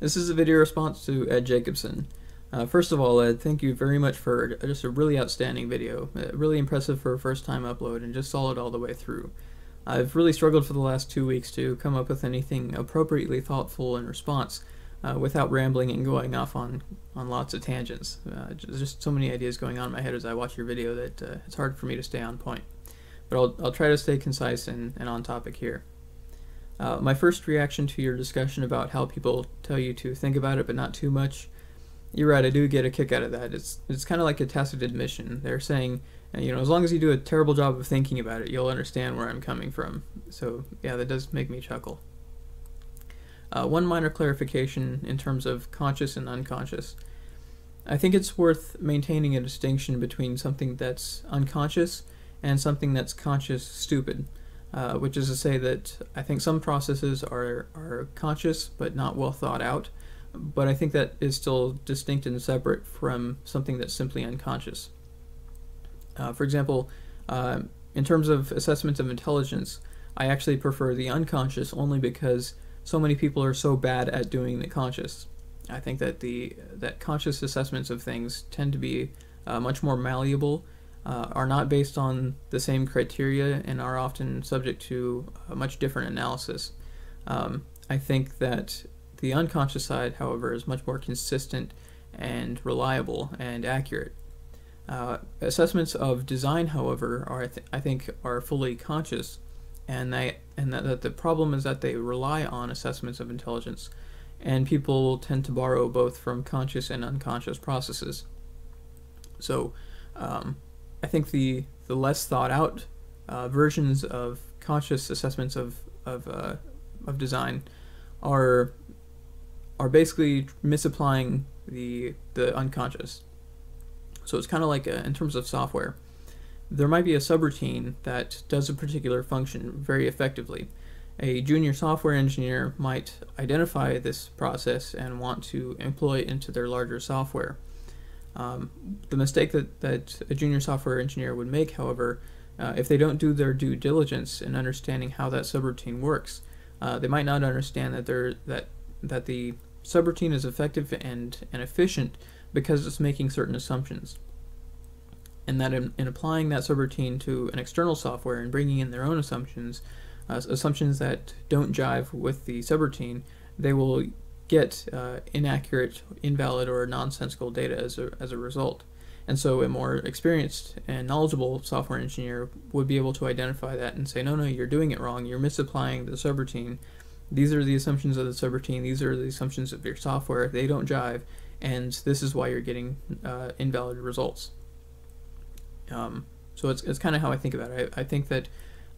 This is a video response to Ed Jacobson. First of all, Ed, thank you very much for just a really outstanding video. Really impressive for a first time upload and just solid all the way through. I've really struggled for the last 2 weeks to come up with anything appropriately thoughtful in response without rambling and going off on lots of tangents. Just so many ideas going on in my head as I watch your video that it's hard for me to stay on point. But I'll try to stay concise and on topic here. My first reaction to your discussion about how people tell you to think about it but not too much, you're right, I do get a kick out of that. It's kind of like a tacit admission. They're saying, as long as you do a terrible job of thinking about it, you'll understand where I'm coming from. So yeah, that does make me chuckle. One minor clarification in terms of conscious and unconscious. I think it's worth maintaining a distinction between something that's unconscious and something that's conscious stupid. Which is to say that I think some processes are conscious but not well thought out, but I think that is still distinct and separate from something that's simply unconscious. For example, in terms of assessments of intelligence, I actually prefer the unconscious only because so many people are so bad at doing the conscious. I think that that conscious assessments of things tend to be much more malleable, are not based on the same criteria, and are often subject to a much different analysis. I think that the unconscious side, however, is much more consistent and reliable and accurate. Assessments of design, however, I think are fully conscious, and that the problem is that they rely on assessments of intelligence, and people tend to borrow both from conscious and unconscious processes. So I think the less thought out versions of conscious assessments of design are basically misapplying the unconscious. So it's kind of like in terms of software, there might be a subroutine that does a particular function very effectively. A junior software engineer might identify this process and want to employ it into their larger software. The mistake that a junior software engineer would make, however, if they don't do their due diligence in understanding how that subroutine works, they might not understand that the subroutine is effective and efficient because it's making certain assumptions, and that in applying that subroutine to an external software and bringing in their own assumptions, assumptions that don't jive with the subroutine, they will get inaccurate, invalid, or nonsensical data as a result. And so a more experienced and knowledgeable software engineer would be able to identify that and say, no, you're doing it wrong, you're misapplying the subroutine. These are the assumptions of the subroutine, these are the assumptions of your software, they don't jive, and this is why you're getting invalid results. So it's kind of how I think about it. I think that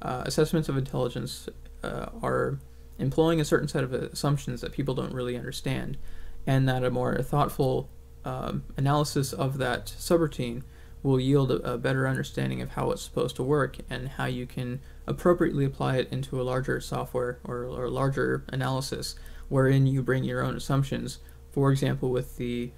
assessments of intelligence are employing a certain set of assumptions that people don't really understand, and that a more thoughtful analysis of that subroutine will yield a better understanding of how it's supposed to work and how you can appropriately apply it into a larger software or larger analysis wherein you bring your own assumptions, for example with the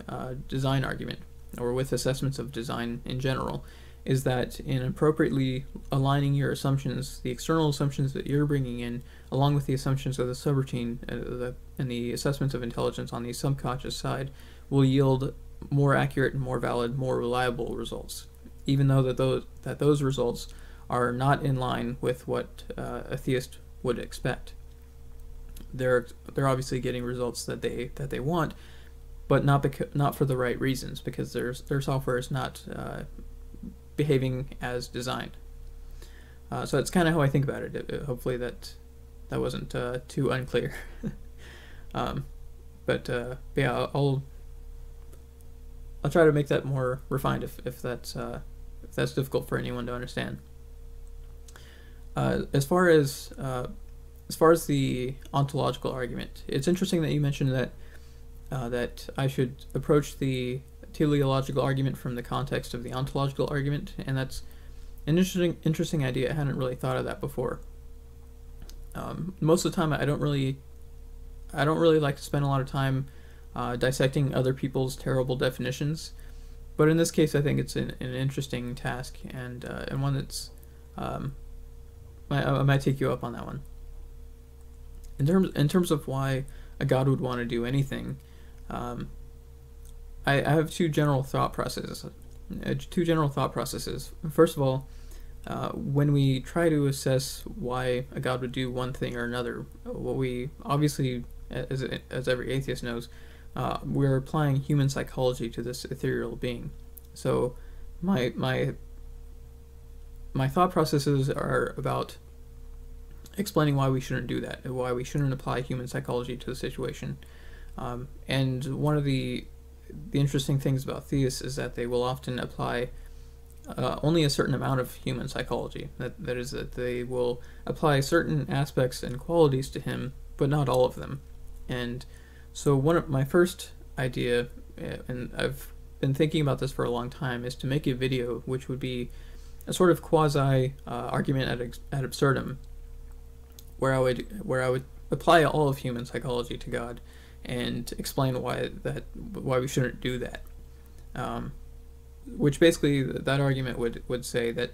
design argument or with assessments of design in general, is that in appropriately aligning your assumptions, the external assumptions that you're bringing in, along with the assumptions of the subroutine and the assessments of intelligence on the subconscious side, will yield more accurate and more valid, more reliable results, even though that those results are not in line with what a theist would expect. They're obviously getting results that they want, but not for the right reasons, because their software is not behaving as designed. So that's kind of how I think about it. Hopefully that wasn't too unclear. But yeah, I'll try to make that more refined if that's difficult for anyone to understand. As far as the ontological argument, it's interesting that you mentioned that I should approach the teleological argument from the context of the ontological argument, and that's an interesting idea. I hadn't really thought of that before. Most of the time, I don't really like to spend a lot of time dissecting other people's terrible definitions, but in this case, I think it's an interesting task and one that's I might take you up on that one. In terms of why a God would want to do anything. I have two general thought processes. First of all, when we try to assess why a God would do one thing or another, what we obviously, as every atheist knows, we're applying human psychology to this ethereal being. So my thought processes are about explaining why we shouldn't do that, and why we shouldn't apply human psychology to the situation. And one of the interesting things about theists is that they will often apply only a certain amount of human psychology. That is, that they will apply certain aspects and qualities to him, but not all of them. And so one of my first idea, and I've been thinking about this for a long time, is to make a video which would be a sort of quasi argument ad absurdum, where I would apply all of human psychology to God and explain why we shouldn't do that. Which basically, that argument would say that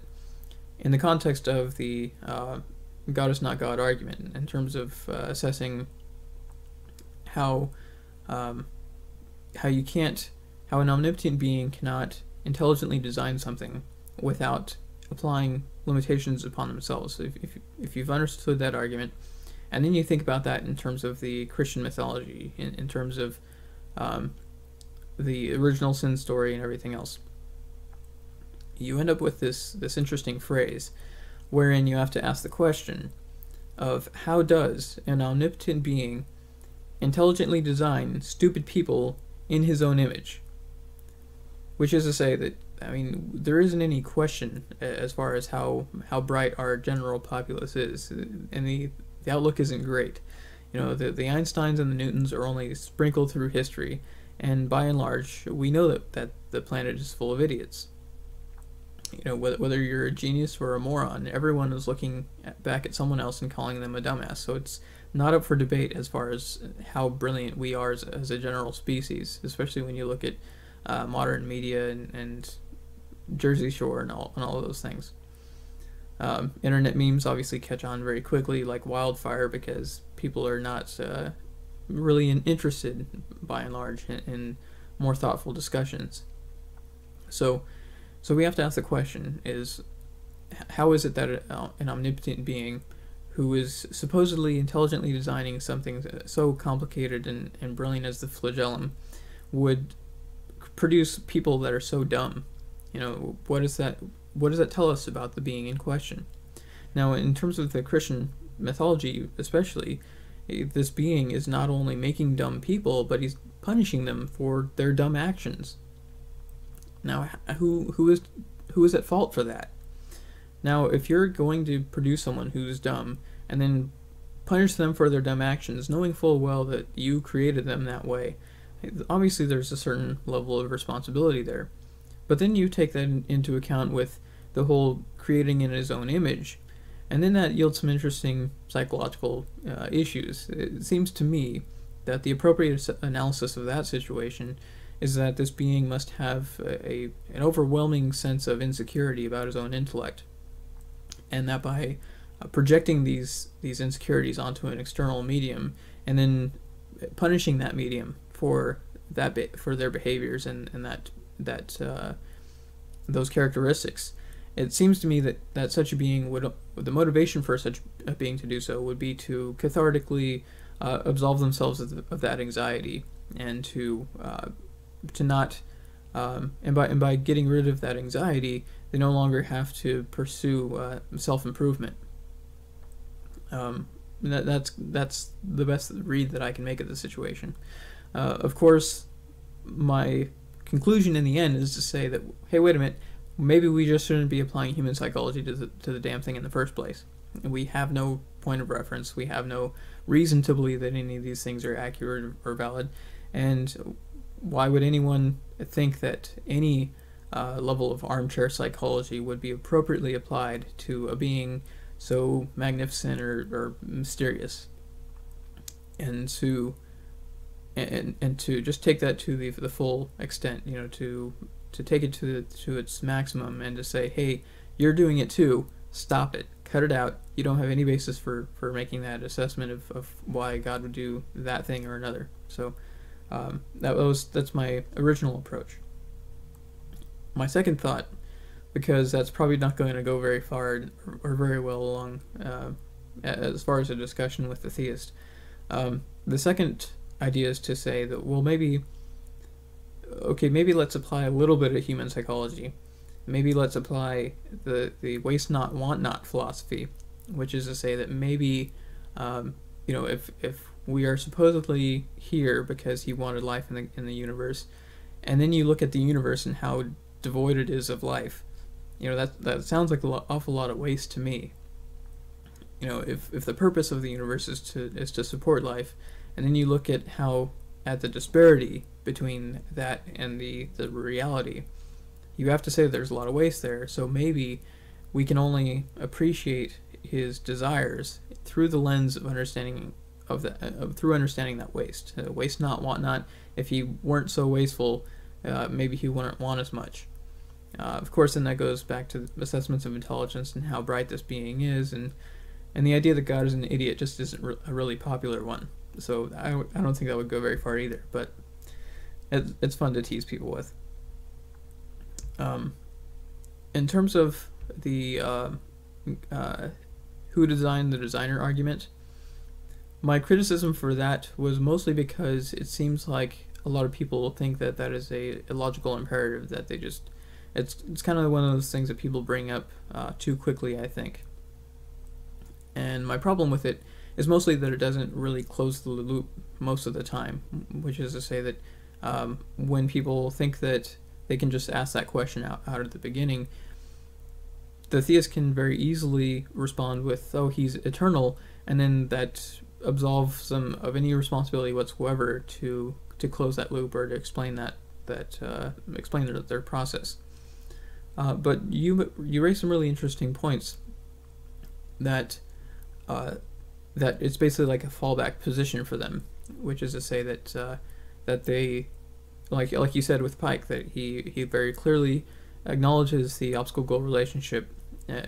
in the context of the God is not God argument, in terms of assessing how an omnipotent being cannot intelligently design something without applying limitations upon themselves. So if you've understood that argument, and then you think about that in terms of the Christian mythology, in terms of the original sin story and everything else, you end up with this interesting phrase wherein you have to ask the question of how does an omnipotent being intelligently design stupid people in his own image? Which is to say that, I mean, there isn't any question as far as how bright our general populace is, and the outlook isn't great. You know, the Einsteins and the Newtons are only sprinkled through history, and by and large, we know that the planet is full of idiots. You know, whether you're a genius or a moron, everyone is looking back at someone else and calling them a dumbass. So it's not up for debate as far as how brilliant we are as a general species, especially when you look at modern media and Jersey Shore and all those things. Internet memes obviously catch on very quickly like wildfire because people are not really interested, by and large, in more thoughtful discussions. So we have to ask the question, is how is it that an omnipotent being who is supposedly intelligently designing something so complicated and brilliant as the flagellum would produce people that are so dumb? You know, what does that tell us about the being in question? Now, in terms of the Christian mythology especially, this being is not only making dumb people, but he's punishing them for their dumb actions. Now, who is at fault for that? Now, if you're going to produce someone who's dumb and then punish them for their dumb actions, knowing full well that you created them that way, obviously there's a certain level of responsibility there. But then you take that into account with the whole creating in his own image, and then that yields some interesting psychological issues. It seems to me that the appropriate analysis of that situation is that this being must have an overwhelming sense of insecurity about his own intellect, and that by projecting these insecurities onto an external medium and then punishing that medium for their behaviors and those characteristics, it seems to me that such a being the motivation for such a being to do so would be to cathartically absolve themselves of that anxiety, and to not and by getting rid of that anxiety, they no longer have to pursue self-improvement. That's the best read that I can make of the situation. Of course, my conclusion in the end is to say that, hey, wait a minute, maybe we just shouldn't be applying human psychology to the damn thing in the first place. We have no point of reference. We have no reason to believe that any of these things are accurate or valid. And why would anyone think that any level of armchair psychology would be appropriately applied to a being so magnificent or mysterious? And to just take that to the full extent, you know, to take it to its maximum, and to say, hey, you're doing it too, stop it. cut it out. You don't have any basis for making that assessment of why God would do that thing or another. So that's my original approach. My second thought, because that's probably not going to go very far or very well along as far as a discussion with the theist. The second idea is to say that, well, maybe let's apply a little bit of human psychology. Maybe let's apply the waste not, want not philosophy, which is to say that maybe, if we are supposedly here because he wanted life in the universe, and then you look at the universe and how devoid it is of life, that sounds like awful lot of waste to me. If the purpose of the universe is to support life, and then you look at the disparity between that and the reality, you have to say that there's a lot of waste there. So maybe we can only appreciate his desires through the lens of understanding through understanding that waste. Waste not, want not. If he weren't so wasteful, maybe he wouldn't want as much. Of course, then that goes back to assessments of intelligence and how bright this being is, and the idea that God is an idiot just isn't a really popular one. So I don't think that would go very far either, but it's fun to tease people with. In terms of the who designed the designer argument, my criticism for that was mostly because it seems like a lot of people think that is a logical imperative, that they just it's kind of one of those things that people bring up too quickly, I think. And my problem with it is mostly that it doesn't really close the loop most of the time, which is to say that when people think that they can just ask that question out at the beginning, the theist can very easily respond with, oh, he's eternal, and then that absolves them of any responsibility whatsoever to close that loop or to explain explain their process. But you raise some really interesting points that it's basically like a fallback position for them, which is to say that they, like you said with Pike, that he very clearly acknowledges the obstacle-goal relationship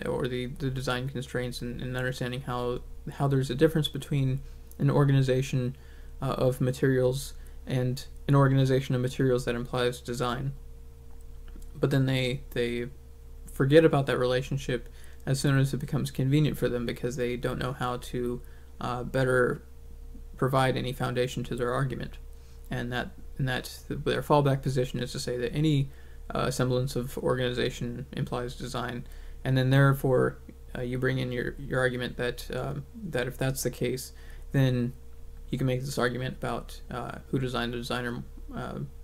or the design constraints, and understanding how there's a difference between an organization of materials and an organization of materials that implies design. But then they forget about that relationship as soon as it becomes convenient for them, because they don't know how to better provide any foundation to their argument. And that their fallback position is to say that any semblance of organization implies design, and then therefore you bring in your argument that if that's the case, then you can make this argument about who designed the designer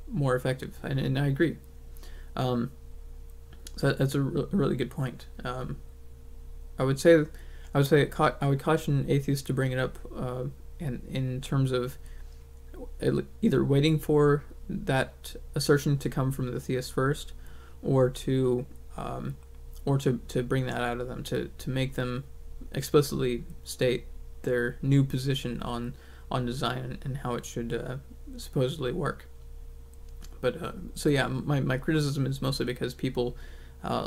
more effective, and I agree. So that's a really good point. I would caution atheists to bring it up, and in terms of either waiting for that assertion to come from the theist first, or to bring that out of them, to make them explicitly state their new position on design and how it should supposedly work. But so yeah, my criticism is mostly because people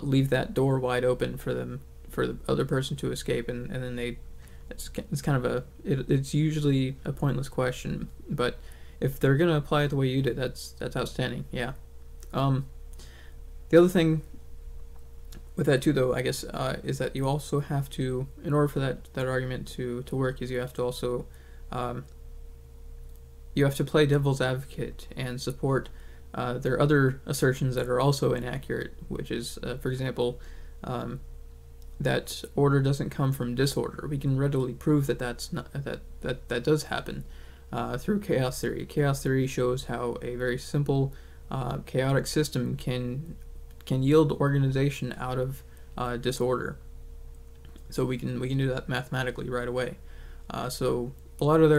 leave that door wide open for the other person to escape, and then it's kind of it's usually a pointless question. But if they're gonna apply it the way you did, that's outstanding. Yeah. The other thing with that too, though, I guess, is that you also have to, in order for that argument to work, is you have to also you have to play devil's advocate and support their other assertions that are also inaccurate, which is, for example, that order doesn't come from disorder. We can readily prove that that does happen through chaos theory. Chaos theory shows how a very simple chaotic system can yield organization out of disorder. So we can do that mathematically right away. So a lot of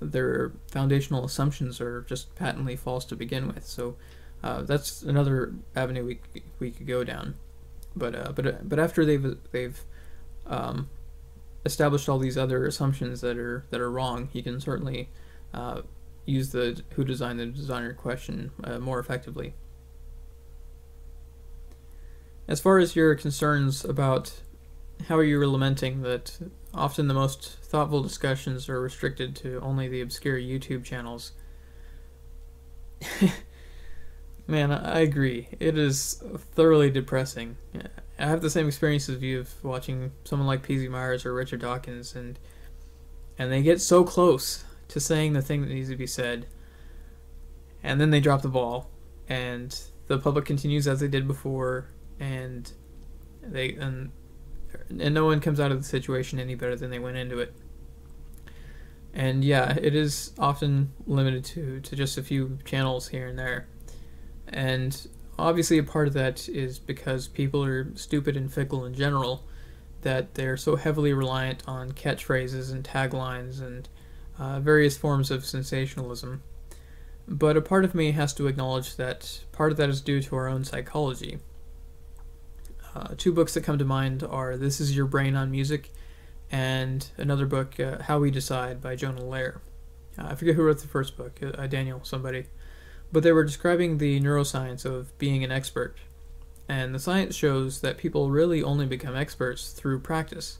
their foundational assumptions are just patently false to begin with. So that's another avenue we could go down. But after they've established all these other assumptions that are wrong, he can certainly use the who designed the designer question more effectively. As far as your concerns about how are you lamenting that often the most thoughtful discussions are restricted to only the obscure YouTube channels? Man, I agree. It is thoroughly depressing. I have the same experience as you of watching someone like PZ Myers or Richard Dawkins, and they get so close to saying the thing that needs to be said, and then they drop the ball, and the public continues as they did before, and no one comes out of the situation any better than they went into it. And yeah, it is often limited to just a few channels here and there. And obviously a part of that is because people are stupid and fickle in general, that they're so heavily reliant on catchphrases and taglines and various forms of sensationalism. But a part of me has to acknowledge that part of that is due to our own psychology. Two books that come to mind are This Is Your Brain on Music and another book, How We Decide by Jonah Lehrer. I forget who wrote the first book, Daniel somebody. But they were describing the neuroscience of being an expert. And the science shows that people really only become experts through practice.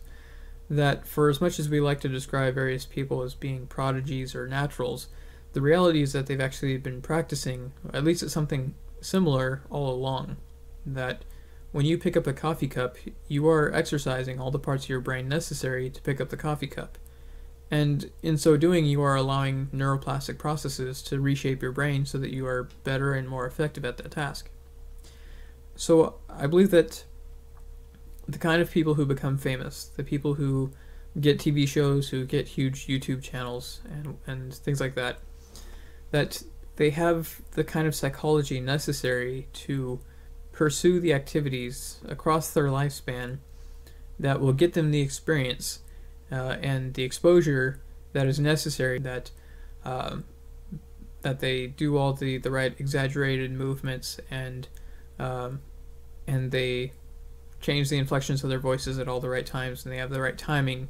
That for as much as we like to describe various people as being prodigies or naturals, the reality is that they've actually been practicing, at least at something similar, all along. That when you pick up a coffee cup, you are exercising all the parts of your brain necessary to pick up the coffee cup. And in so doing, you are allowing neuroplastic processes to reshape your brain so that you are better and more effective at that task. So I believe that the kind of people who become famous, the people who get TV shows, who get huge YouTube channels and things like that, that they have the kind of psychology necessary to pursue the activities across their lifespan that will get them the experience and the exposure that is necessary, that they do all the right exaggerated movements and they change the inflections of their voices at all the right times, and they have the right timing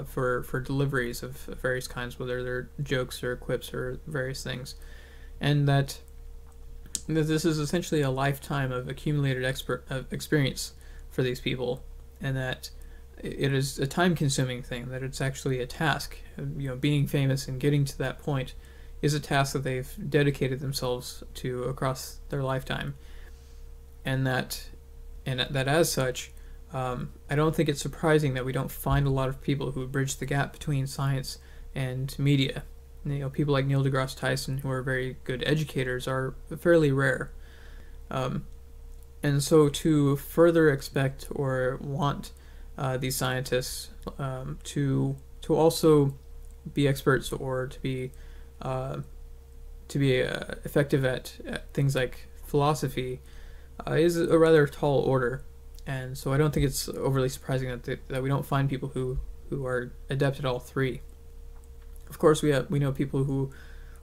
for deliveries of various kinds, whether they're jokes or quips or various things, and that this is essentially a lifetime of accumulated experience for these people, and that it is a time-consuming thing, that it's actually a task. Being famous and getting to that point is a task that they've dedicated themselves to across their lifetime, and that as such, I don't think it's surprising that we don't find a lot of people who bridge the gap between science and media. People like Neil deGrasse Tyson, who are very good educators, are fairly rare. And so to further expect or want these scientists to also be experts or to be effective at things like philosophy is a rather tall order. And so I don't think it's overly surprising that we don't find people who are adept at all three. Of course, we know people who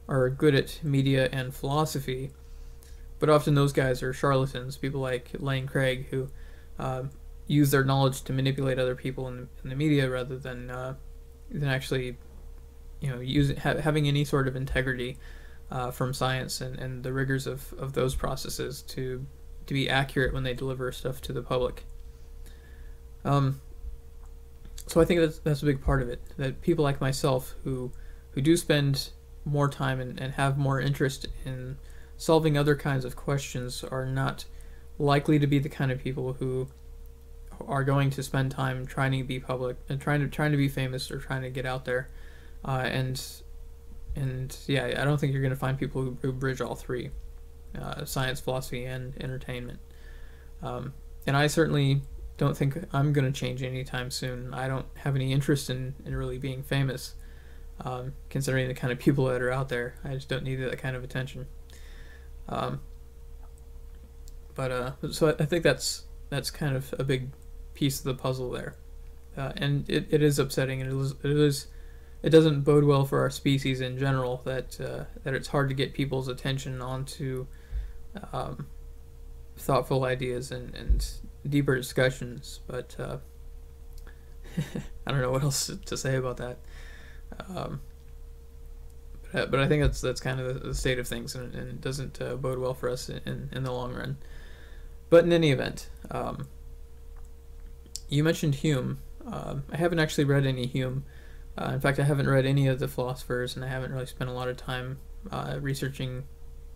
are good at media and philosophy, but often those guys are charlatans. People like Lane Craig, who use their knowledge to manipulate other people in the media rather than actually, having any sort of integrity from science and the rigors of those processes to be accurate when they deliver stuff to the public. So I think that's a big part of it, that people like myself who do spend more time and have more interest in solving other kinds of questions are not likely to be the kind of people who are going to spend time trying to be public and trying to be famous or trying to get out there. And yeah, I don't think you're going to find people who bridge all three, science, philosophy, and entertainment. And I certainly don't think I'm going to change anytime soon. I don't have any interest in really being famous, considering the kind of people that are out there. I just don't need that kind of attention. So I think that's kind of a big piece of the puzzle there, and it is upsetting, and it doesn't bode well for our species in general that it's hard to get people's attention onto thoughtful ideas and deeper discussions. But I don't know what else to say about that. But I think that's kind of the state of things, and it doesn't bode well for us in the long run. But in any event, You mentioned Hume. I haven't actually read any Hume. In fact, I haven't read any of the philosophers, and I haven't really spent a lot of time researching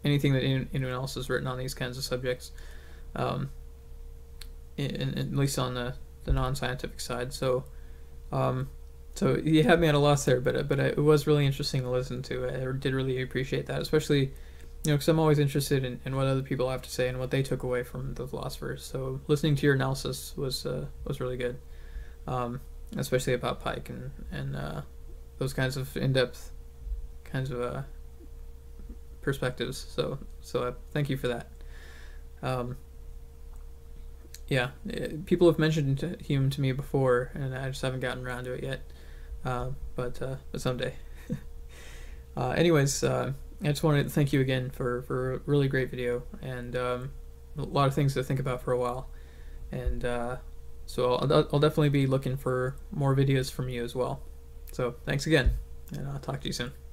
anything that anyone else has written on these kinds of subjects, at least on the non-scientific side. So you had me at a loss there, but it was really interesting to listen to. I did really appreciate that, especially because I'm always interested in what other people have to say and what they took away from the philosophers. So listening to your analysis was really good, especially about Pike and those kinds of in-depth kinds of perspectives. So thank you for that. Yeah, people have mentioned Hume to me before, and I just haven't gotten around to it yet. But someday. Anyways, I just wanted to thank you again for a really great video, and a lot of things to think about for a while. And so I'll definitely be looking for more videos from you as well. So thanks again, and I'll talk to you soon.